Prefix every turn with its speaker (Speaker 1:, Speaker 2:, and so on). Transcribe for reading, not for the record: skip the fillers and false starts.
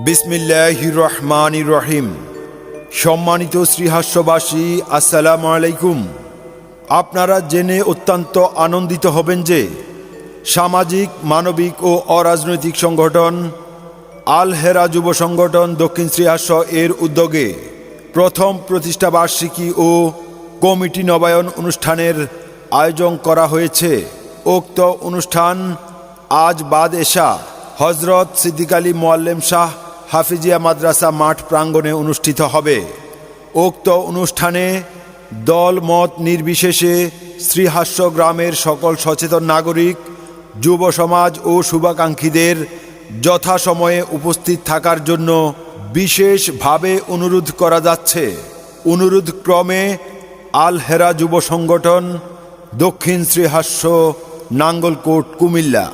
Speaker 1: বিসমিল্লাহির রহমানির রহিম। সম্মানিত শ্রীহাস্যবাসী, আসসালামু আলাইকুম। আপনারা জেনে অত্যন্ত আনন্দিত হবেন যে সামাজিক, মানবিক ও অরাজনৈতিক সংগঠন আল হেরা যুব সংগঠন দক্ষিণ শ্রীহাস্য এর উদ্যোগে প্রথম প্রতিষ্ঠাবার্ষিকী ও কমিটি নবায়ন অনুষ্ঠানের আয়োজন করা হয়েছে। উক্ত অনুষ্ঠান আজ বাদ এশা হজরত সিদ্দিক আলী মোয়াল্লেম শাহ হাফিজিয়া মাদ্রাসা মাঠ প্রাঙ্গণে অনুষ্ঠিত হবে। উক্ত অনুষ্ঠানে দল মত নির্বিশেষে শ্রীহাস্য গ্রামের সকল সচেতন নাগরিক, যুব সমাজ ও শুভাকাঙ্ক্ষীদের যথাসময়ে উপস্থিত থাকার জন্য বিশেষভাবে অনুরোধ করা যাচ্ছে। অনুরোধ ক্রমে আল হেরা যুব সংগঠন, দক্ষিণ শ্রীহাস্য, নাঙ্গলকোট, কুমিল্লা।